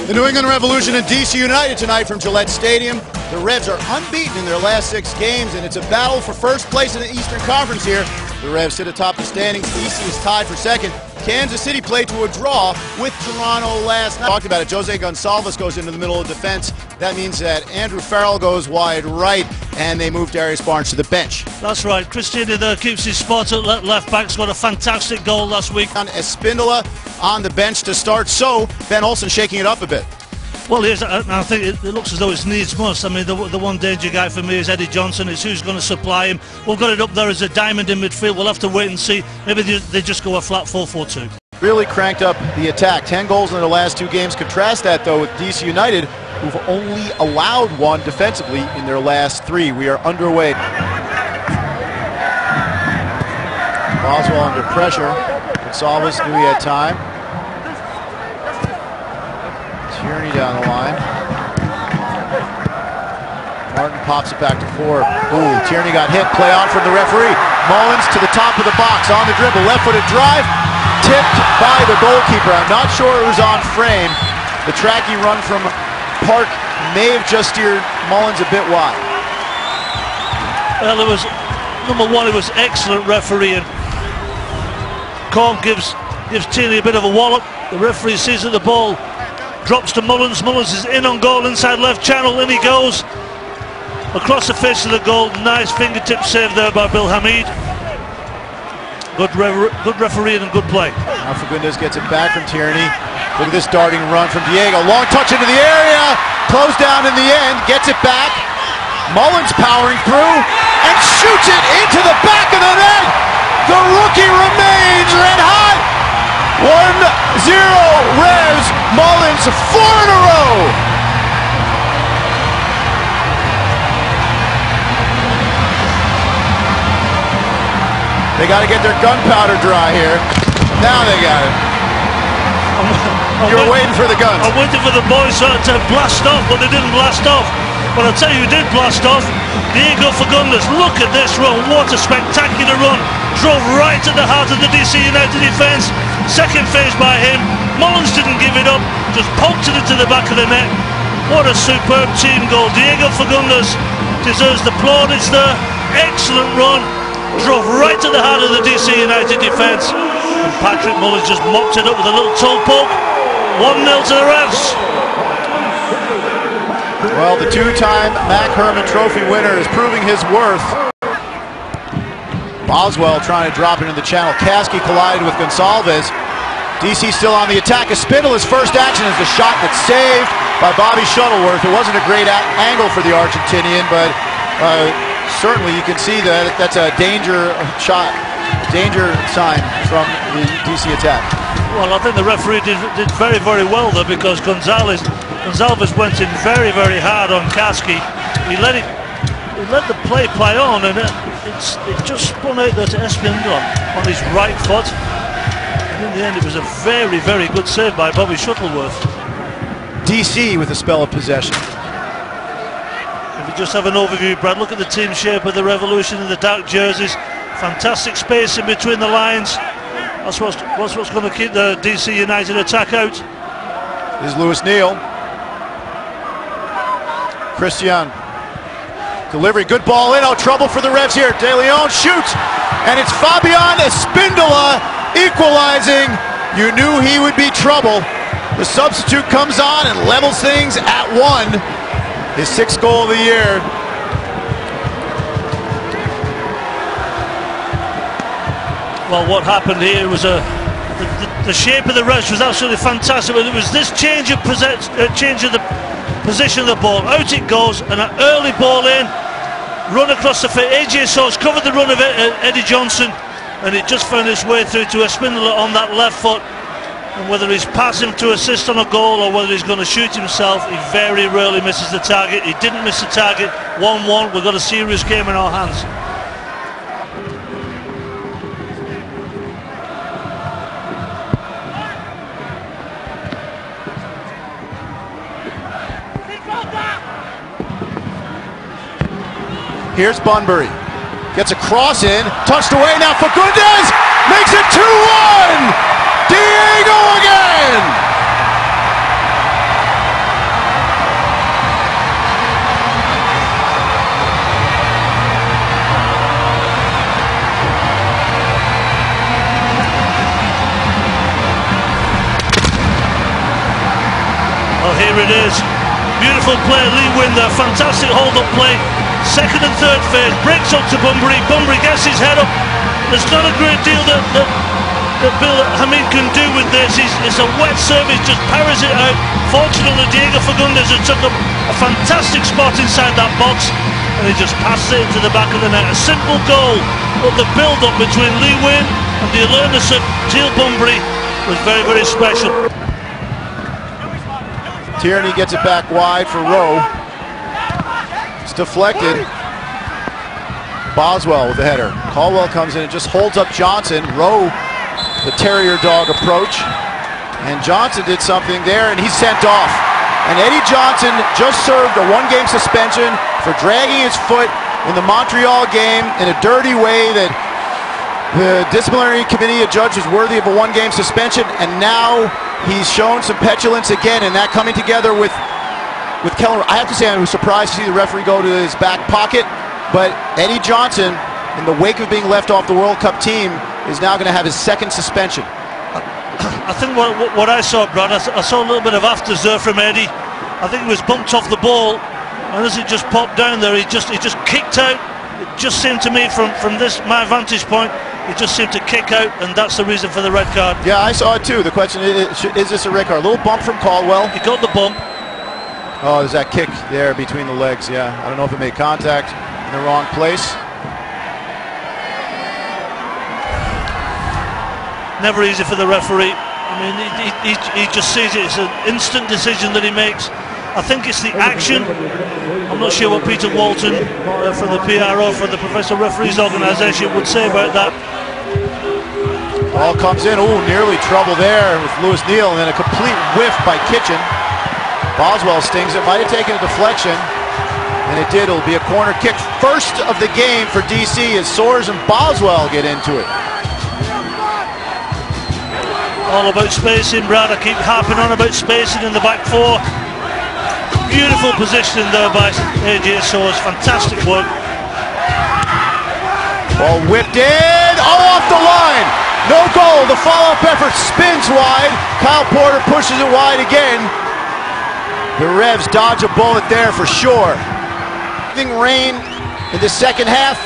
The New England Revolution and DC United tonight from Gillette Stadium. The Revs are unbeaten in their last 6 games, and it's a battle for first place in the Eastern Conference here. The Revs sit atop the standings. DC is tied for second. Kansas City played to a draw with Toronto last night. Talked about it. Jose Gonçalves goes into the middle of defense. That means that Andrew Farrell goes wide right, and they move Darius Barnes to the bench. That's right. Christiani there keeps his spot at left back. Scored a fantastic goal last week. Espindola on the bench to start. So Ben Olsen shaking it up a bit. Well, I think it looks as though it's needs must. I mean, the one danger guy for me is Eddie Johnson. It's who's going to supply him. We've got it up there as a diamond in midfield. We'll have to wait and see. Maybe they just go a flat 4-4-2. Really cranked up the attack. 10 goals in their last 2 games. Contrast that, though, with DC United, who've only allowed 1 defensively in their last 3. We are underway. Boswell under pressure. Gonçalves knew he had time. Tierney down the line. Martin pops it back to Ford. Ooh, Tierney got hit. Play on from the referee. Mullins to the top of the box. On the dribble. Left-footed drive. Tipped by the goalkeeper. I'm not sure it was on frame. The tracking run from Park may have just steered Mullins a bit wide. Well, it was, number one, it was excellent refereeing. Corn gives Tierney a bit of a wallop. The referee sees that the ball drops to Mullins. Mullins is in on goal, inside left channel. In he goes. Across the face of the goal. Nice fingertip save there by Bill Hamid. Good refereeing and good play. Now Fagundes gets it back from Tierney. Look at this darting run from Diego. Long touch into the area. Closed down in the end. Gets it back. Mullins powering through and shoots it into the back of the net. The rookie remains red hot. 1-0 Revs. Mullins 4 in a row. They got to get their gunpowder dry here. Now they got it. You're waiting for the guns. I'm waiting for the boys to blast off, but they didn't blast off. But I'll tell you who did blast off. Diego Fagundes. Look at this run. What a spectacular run. Drove right at the heart of the DC United defence. Second phase by him. Mullins didn't give it up. Just poked it into the back of the net. What a superb team goal. Diego Fagundes deserves the plaudits there. Excellent run. Drove right to the heart of the DC United defence, and Patrick Mullins just mopped it up with a little toe poke. 1-0 to the Revs. Well, the 2-time Mac Herman Trophy winner is proving his worth. Boswell trying to drop it into the channel. Kasky collided with Gonçalves. DC still on the attack. Espindola's first action is the shot that's saved by Bobby Shuttleworth. It wasn't a great angle for the Argentinian, but certainly you can see that that's a danger shot, danger sign from the DC attack. Well, I think the referee did very, very well there, because Gonçalves went in very, very hard on Kasky. He let the play on, and it just spun out there to Espindola on his right foot. And in the end, it was a very, very good save by Bobby Shuttleworth. DC with a spell of possession. Just have an overview, Brad. Look at the team shape of the Revolution in the dark jerseys. Fantastic space in between the lines. That's what's going to keep the DC United attack out. This is Lewis Neal. Christian. Delivery, good ball in. Oh, trouble for the Revs here. De Leon shoots, and it's Fabian Espindola equalizing. You knew he would be trouble. The substitute comes on and levels things at 1. His 6th goal of the year. Well, what happened here was the shape of the Revs was absolutely fantastic. But it was this change of the position of the ball. Out it goes, and an early ball in, run across the field. AJ Soares covered the run of Eddie Johnson, and it just found its way through to Espindola on that left foot. And whether he's passing to assist on a goal or whether he's going to shoot himself, he very rarely misses the target. He didn't miss the target. 1-1. We've got a serious game in our hands. Here's Bunbury. Gets a cross in. Touched away now. Fagundes makes it 2-1. 1! Diego again! 2-1 Well, here it is. Beautiful play, Lee Winder. Fantastic hold-up play. Second and third phase. Breaks up to Bunbury. Bunbury gets his head up. There's not a great deal that Bill Hamid can do with this. It's a wet service, just parries it out. Fortunately, Diego Fagundes has took up a fantastic spot inside that box, and he just passes it into the back of the net. A simple goal, but the build-up between Lee Win and the alertness of Teal Bunbury was very, very special. Tierney gets it back wide for Rowe. It's deflected. Boswell with the header. Caldwell comes in and just holds up Johnson. Rowe, the terrier dog approach. And Johnson did something there, and he's sent off. And Eddie Johnson just served a one-game suspension for dragging his foot in the Montreal game in a dirty way that the disciplinary committee adjudged was worthy of a one-game suspension, and now he's shown some petulance again, and that coming together with Keller. I have to say I was surprised to see the referee go to his back pocket, but Eddie Johnson, in the wake of being left off the World Cup team, is now going to have his second suspension. I think what I saw, Brad, I saw a little bit of after-zerk from Eddie. I think he was bumped off the ball, and as it just popped down there, he just kicked out. It just seemed to me, from my vantage point, he just seemed to kick out, and that's the reason for the red card. Yeah, I saw it too. The question is this a red card? A little bump from Caldwell. He got the bump. Oh, there's that kick there between the legs, yeah. I don't know if it made contact in the wrong place. Never easy for the referee. I mean, he just sees it. It's an instant decision that he makes. I think it's the action. I'm not sure what Peter Walton from the PRO, from the Professional Referees Organisation, would say about that. Ball comes in. Ooh, nearly trouble there with Lewis Neal, and then a complete whiff by Kitchen. Boswell stings it. Might have taken a deflection, and it did. It'll be a corner kick. First of the game for DC as Soares and Boswell get into it. All about spacing, Brad. I keep harping on about spacing in the back four. Beautiful positioning there by AJ Soares. Fantastic work. Ball whipped in. Oh, off the line. No goal. The follow-up effort spins wide. Kyle Porter pushes it wide again. The Revs dodge a bullet there for sure. Rain in the second half.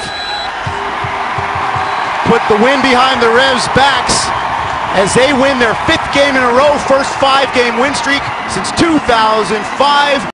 Put the win behind the Revs' backs as they win their 5th game in a row, first 5-game win streak since 2005.